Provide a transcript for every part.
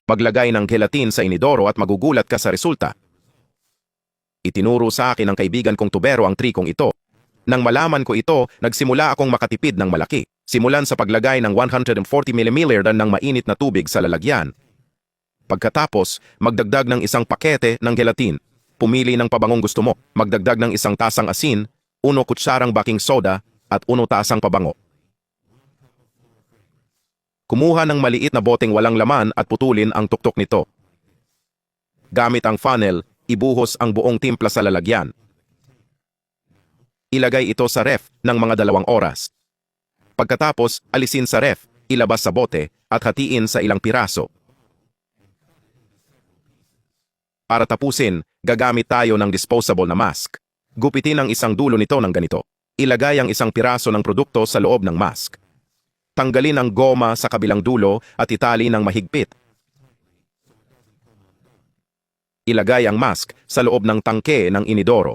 Maglagay ng gelatin sa inidoro at magugulat ka sa resulta. Itinuro sa akin ng kaibigan kong tubero ang trikong ito. Nang malaman ko ito, nagsimula akong makatipid ng malaki. Simulan sa paglagay ng 140 ml ng mainit na tubig sa lalagyan. Pagkatapos, magdagdag ng isang pakete ng gelatin. Pumili ng pabangong gusto mo. Magdagdag ng isang tasang asin, 1 kutsarang baking soda, at 1 tasang pabango. Kumuha ng maliit na boteng walang laman at putulin ang tuktok nito. Gamit ang funnel, ibuhos ang buong timpla sa lalagyan. Ilagay ito sa ref ng mga 2 oras. Pagkatapos, alisin sa ref, ilabas sa bote, at hatiin sa ilang piraso. Para tapusin, gagamit tayo ng disposable na mask. Gupitin ang isang dulo nito ng ganito. Ilagay ang isang piraso ng produkto sa loob ng mask. Tanggalin ang goma sa kabilang dulo at itali ng mahigpit. Ilagay ang mask sa loob ng tangke ng inidoro.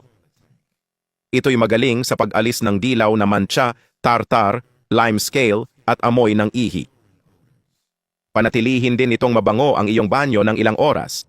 Ito'y magaling sa pag-alis ng dilaw na mantsa, tartar, lime scale at amoy ng ihi. Panatilihin din itong mabango ang iyong banyo ng ilang oras.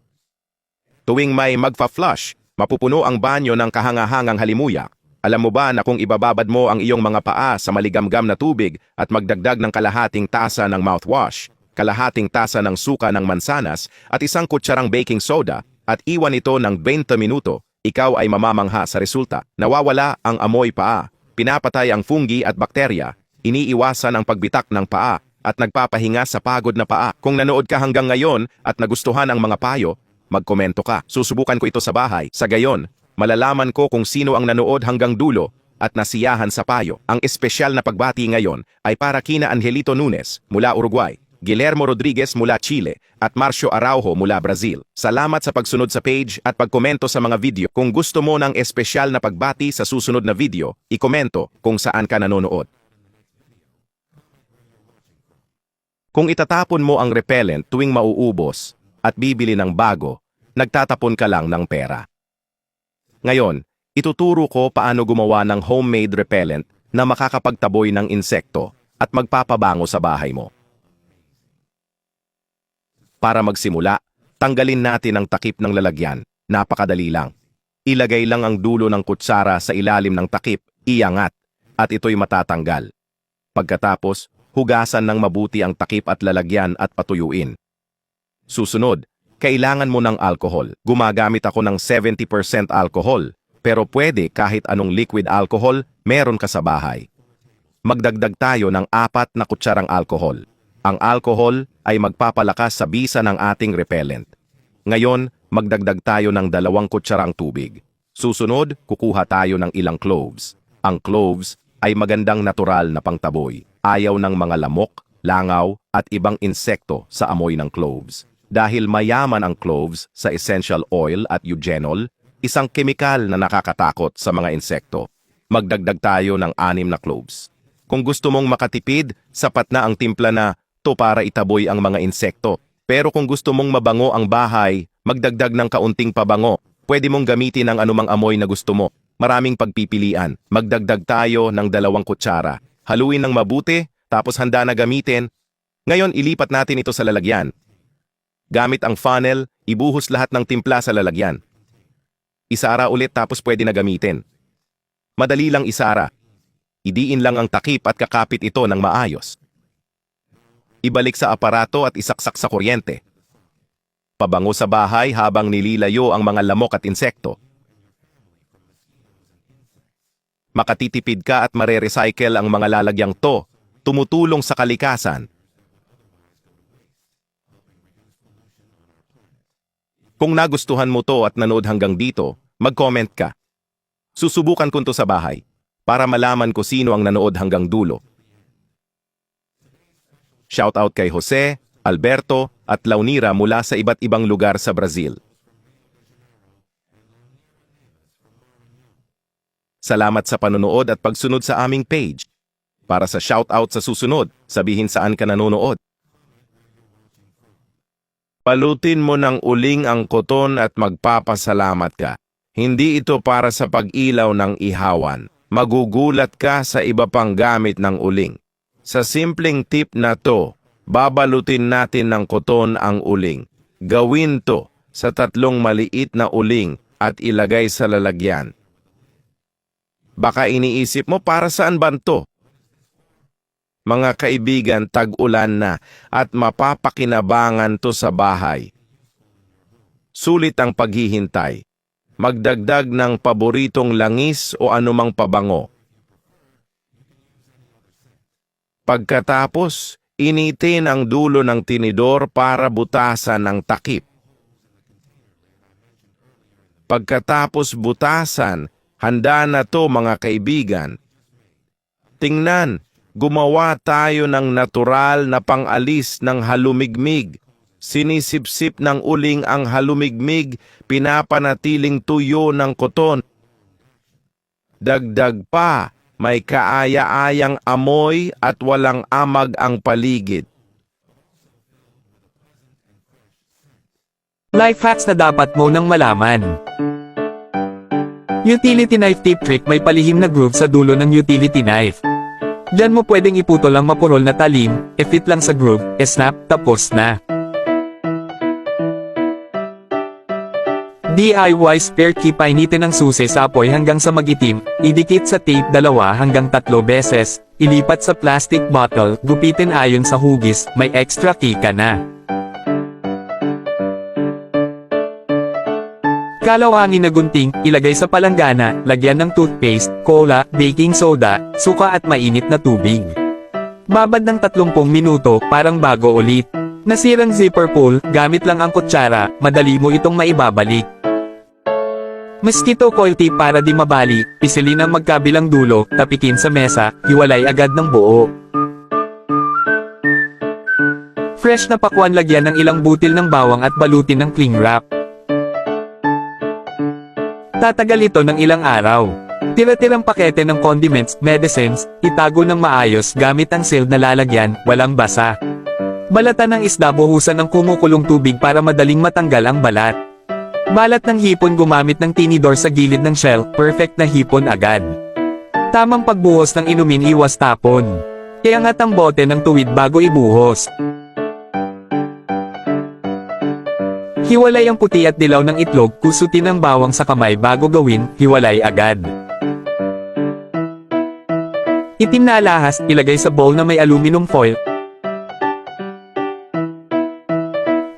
Tuwing may magfa-flush, mapupuno ang banyo ng kahangahangang halimuyak. Alam mo ba na kung ibababad mo ang iyong mga paa sa maligamgam na tubig at magdagdag ng kalahating tasa ng mouthwash, kalahating tasa ng suka ng mansanas at 1 kutsarang baking soda at iwan ito ng 20 minuto, ikaw ay mamamangha sa resulta. Nawawala ang amoy paa, pinapatay ang fungi at bakterya, iniiwasan ang pagbitak ng paa at nagpapahinga sa pagod na paa. Kung nanood ka hanggang ngayon at nagustuhan ang mga payo, magkomento ka. Susubukan ko ito sa bahay. Sa gayon, malalaman ko kung sino ang nanood hanggang dulo at nasiyahan sa payo. Ang espesyal na pagbati ngayon ay para kina Angelito Nunes mula Uruguay, Guillermo Rodriguez mula Chile at Marcio Araujo mula Brazil. Salamat sa pagsunod sa page at pagkomento sa mga video. Kung gusto mo ng espesyal na pagbati sa susunod na video, ikomento kung saan ka nanonood. Kung itatapon mo ang repellent tuwing mauubos at bibili ng bago, nagtatapon ka lang ng pera. Ngayon, ituturo ko paano gumawa ng homemade repellent na makakapagtaboy ng insekto at magpapabango sa bahay mo. Para magsimula, tanggalin natin ang takip ng lalagyan. Napakadali lang. Ilagay lang ang dulo ng kutsara sa ilalim ng takip, iangat, at ito'y matatanggal. Pagkatapos, hugasan ng mabuti ang takip at lalagyan at patuyuin. Susunod, kailangan mo ng alcohol. Gumagamit ako ng 70% alcohol, pero pwede kahit anong liquid alcohol meron ka sa bahay. Magdagdag tayo ng 4 na kutsarang alcohol. Ang alcohol ay magpapalakas sa bisa ng ating repellent. Ngayon, magdagdag tayo ng 2 kutsarang tubig. Susunod, kukuha tayo ng ilang cloves. Ang cloves ay magandang natural na pangtaboy. Ayaw ng mga lamok, langaw at ibang insekto sa amoy ng cloves. Dahil mayaman ang cloves sa essential oil at eugenol, isang kemikal na nakakatakot sa mga insekto. Magdagdag tayo ng 6 na cloves. Kung gusto mong makatipid, sapat na ang timpla na to para itaboy ang mga insekto. Pero kung gusto mong mabango ang bahay, magdagdag ng kaunting pabango. Pwede mong gamitin ang anumang amoy na gusto mo. Maraming pagpipilian. Magdagdag tayo ng 2 kutsara. Haluin ng mabuti, tapos handa na gamitin. Ngayon, ilipat natin ito sa lalagyan. Gamit ang funnel, ibuhos lahat ng timpla sa lalagyan. Isara ulit tapos pwede na gamitin. Madali lang isara. Idiin lang ang takip at kakapit ito ng maayos. Ibalik sa aparato at isaksak sa kuryente. Pabango sa bahay habang nililayo ang mga lamok at insekto. Makatitipid ka at mare-recycle ang mga lalagyang to, tumutulong sa kalikasan. Kung nagustuhan mo to at nanood hanggang dito, mag-comment ka. Susubukan ko to sa bahay para malaman ko sino ang nanood hanggang dulo. Shoutout kay Jose, Alberto at Launira mula sa iba't ibang lugar sa Brazil. Salamat sa panonood at pagsunod sa aming page. Para sa shoutout sa susunod, sabihin saan ka nanonood. Palutin mo ng uling ang koton at magpapasalamat ka. Hindi ito para sa pag-ilaw ng ihawan. Magugulat ka sa iba pang gamit ng uling. Sa simpleng tip na to, babalutin natin ng koton ang uling. Gawin to sa 3 maliit na uling at ilagay sa lalagyan. Baka iniisip mo para saan ba to? Mga kaibigan, tag-ulan na at mapapakinabangan to sa bahay. Sulit ang paghihintay. Magdagdag ng paboritong langis o anumang pabango. Pagkatapos, initin ang dulo ng tinidor para butasan ng takip. Pagkatapos butasan, handa na to mga kaibigan. Tingnan, gumawa tayo ng natural na pangalis ng halumigmig. Sinisipsip ng uling ang halumigmig, pinapanatiling tuyo ng koton. Dagdag pa, may kaaya-ayang amoy at walang amag ang paligid. Life hacks na dapat mo nang malaman. Utility knife tip trick: may palihim na groove sa dulo ng utility knife. Diyan mo pwedeng iputol ang mapurol na talim, i-fit lang sa groove, snap, tapos na. DIY spare key: painitin ang susi sa apoy hanggang sa magitim, idikit sa tape 2 hanggang 3 beses, ilipat sa plastic bottle, gupitin ayon sa hugis, may extra key ka na. Kalawangin na gunting, ilagay sa palanggana, lagyan ng toothpaste, cola, baking soda, suka at mainit na tubig. Babad ng 30 minuto, parang bago ulit. Nasirang zipper pull, gamit lang ang kutsara, madali mo itong maibabalik. Mosquito coil tip: para di mabali, pisilin ang magkabilang dulo, tapikin sa mesa, hiwalay agad ng buo. Fresh na pakwan, lagyan ng ilang butil ng bawang at balutin ng cling wrap. Tatagal ito ng ilang araw. Tira-tirang pakete ng condiments, medicines, itago ng maayos gamit ang sealed na lalagyan, walang basa. Balatan ng isda: buhusan ng kumukulong tubig para madaling matanggal ang balat. Balat ng hipon: gumamit ng tinidor sa gilid ng shell, perfect na hipon agad. Tamang pagbuhos ng inumin: iwas tapon. Iangat ang bote ng tuwid bago ibuhos. Hiwalay ang puti at dilaw ng itlog, kusutin ang bawang sa kamay bago gawin, hiwalay agad. Itim na alahas, ilagay sa bowl na may aluminum foil.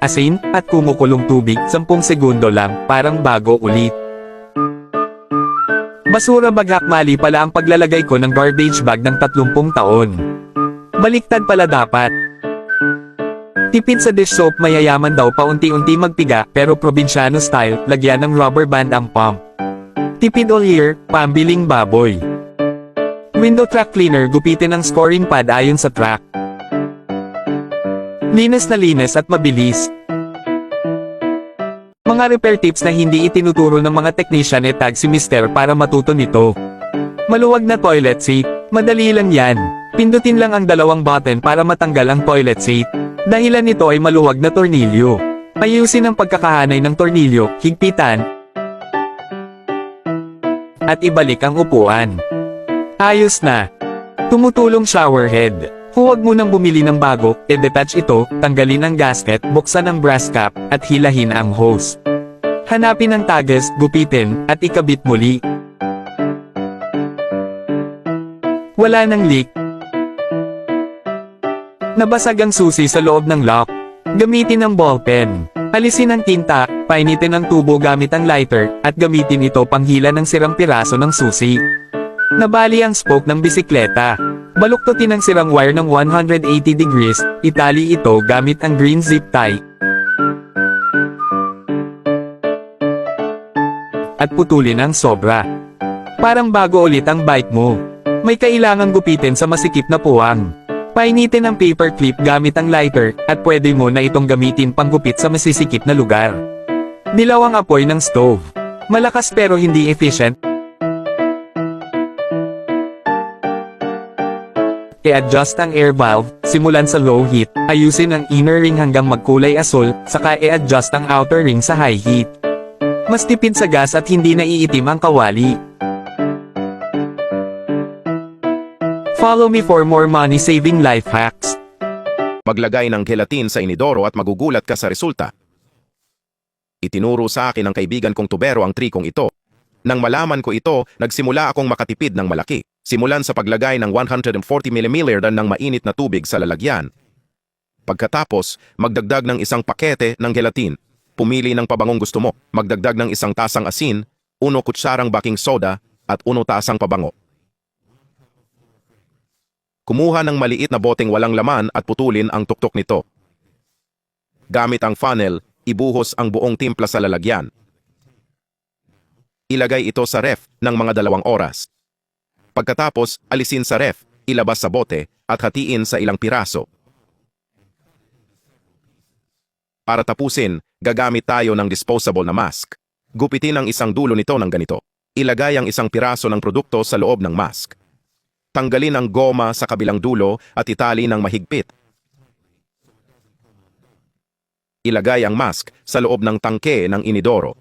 Asin, at kumukulong tubig, 10 segundo lang, parang bago ulit. Basura bagak: mali pala ang paglalagay ko ng garbage bag ng 30 taon. Baliktad pala dapat. Tipid sa dish soap: mayayaman daw paunti-unti magpiga, pero probinsyano style, lagyan ng rubber band ang pump. Tipid all year, pambiling baboy. Window track cleaner: gupitin ang scoring pad ayon sa track. Linis na linis at mabilis. Mga repair tips na hindi itinuturo ng mga technician: tag si Mister para matuto nito. Maluwag na toilet seat: madali lang yan. Pindutin lang ang 2 button para matanggal ang toilet seat. Dahilan nito ay maluwag na tornilyo. Ayusin ang pagkakahanay ng tornilyo, higpitan, at ibalik ang upuan. Ayos na. Tumutulong shower head: huwag munang bumili ng bago, i-detach ito, tanggalin ang gasket, buksan ang brass cap, at hilahin ang hose. Hanapin ang tagas, gupitin, at ikabit muli. Wala nang leak. Nabasag ang susi sa loob ng lock. Gamitin ang ballpen. Alisin ang tinta, painitin ang tubo gamit ang lighter, at gamitin ito panghila ng sirang piraso ng susi. Nabali ang spoke ng bisikleta. Baluktutin ang sirang wire ng 180 degrees, itali ito gamit ang green zip tie. At putulin ang sobra. Parang bago ulit ang bike mo. May kailangang gupitin sa masikip na puwang. Painitin ang paper clip gamit ang lighter, at pwede mo na itong gamitin panggupit sa masisikip na lugar. Dilaw ang apoy ng stove. Malakas pero hindi efficient. I-adjust ang air valve, simulan sa low heat, ayusin ang inner ring hanggang magkulay asul, saka i-adjust ang outer ring sa high heat. Mas tipid sa gas at hindi naiitim ang kawali. Follow me for more money-saving life hacks. Maglagay ng gelatin sa inidoro at magugulat ka sa resulta. Itinuro sa akin ng kaibigan kong tubero ang trikong ito. Nang malaman ko ito, nagsimula akong makatipid ng malaki. Simulan sa paglagay ng 140 ml ng mainit na tubig sa lalagyan. Pagkatapos, magdagdag ng isang pakete ng gelatin. Pumili ng pabangong gusto mo. Magdagdag ng isang tasang asin, 1 kutsarang baking soda, at 1 tasang pabango. Kumuha ng maliit na boteng walang laman at putulin ang tuktok nito. Gamit ang funnel, ibuhos ang buong timpla sa lalagyan. Ilagay ito sa ref ng mga 2 oras. Pagkatapos, alisin sa ref, ilabas sa bote, at hatiin sa ilang piraso. Para tapusin, gagamit tayo ng disposable na mask. Gupitin ang isang dulo nito ng ganito. Ilagay ang isang piraso ng produkto sa loob ng mask. Tanggalin ang goma sa kabilang dulo at itali ng mahigpit. Ilagay ang mask sa loob ng tangke ng inidoro.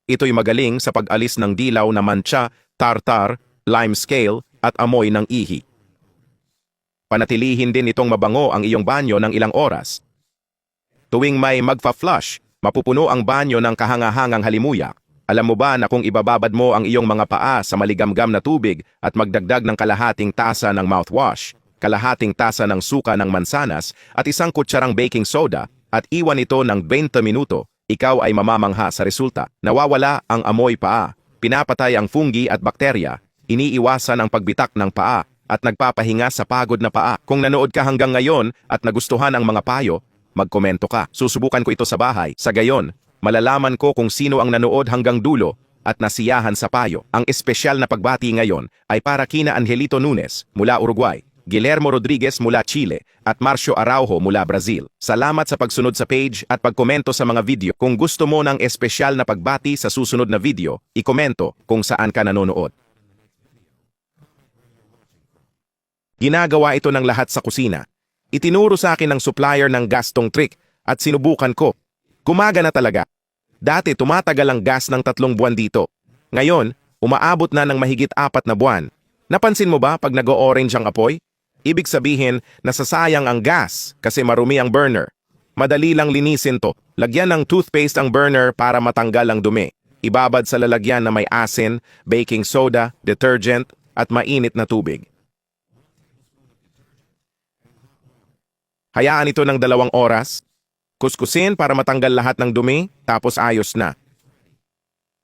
Ito'y magaling sa pag-alis ng dilaw na mantsa, tartar, lime scale at amoy ng ihi. Panatilihin din itong mabango ang iyong banyo ng ilang oras. Tuwing may magfa-flush, mapupuno ang banyo ng kahangahangang halimuyak. Alam mo ba na kung ibababad mo ang iyong mga paa sa maligamgam na tubig at magdagdag ng kalahating tasa ng mouthwash, kalahating tasa ng suka ng mansanas at 1 kutsarang baking soda at iwan ito ng 20 minuto, ikaw ay mamamangha sa resulta. Nawawala ang amoy paa, pinapatay ang fungi at bakterya, iniiwasan ang pagbitak ng paa at nagpapahinga sa pagod na paa. Kung nanood ka hanggang ngayon at nagustuhan ang mga payo, magkomento ka. Susubukan ko ito sa bahay. Sa gayon, malalaman ko kung sino ang nanood hanggang dulo at nasiyahan sa payo. Ang espesyal na pagbati ngayon ay para kina Angelito Nunes mula Uruguay, Guillermo Rodriguez mula Chile at Marcio Araujo mula Brazil. Salamat sa pagsunod sa page at pagkomento sa mga video. Kung gusto mo ng espesyal na pagbati sa susunod na video, ikomento kung saan ka nanonood. Ginagawa ito ng lahat sa kusina. Itinuro sa akin ng supplier ng gas tong trick at sinubukan ko. Gumagana talaga. Dati tumatagal ang gas ng 3 buwan dito. Ngayon, umaabot na ng mahigit 4 na buwan. Napansin mo ba pag nag-o-orange ang apoy? Ibig sabihin, nasasayang ang gas kasi marumi ang burner. Madali lang linisin to. Lagyan ng toothpaste ang burner para matanggal ang dumi. Ibabad sa lalagyan na may asin, baking soda, detergent, at mainit na tubig. Hayaan ito ng 2 oras. Kuskusin para matanggal lahat ng dumi, tapos ayos na.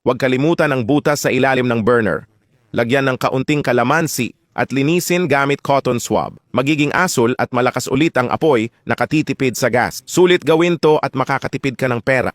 Huwag kalimutan ang butas sa ilalim ng burner. Lagyan ng kaunting kalamansi at linisin gamit cotton swab. Magiging asul at malakas ulit ang apoy, nakatitipid sa gas. Sulit gawin to at makakatipid ka ng pera.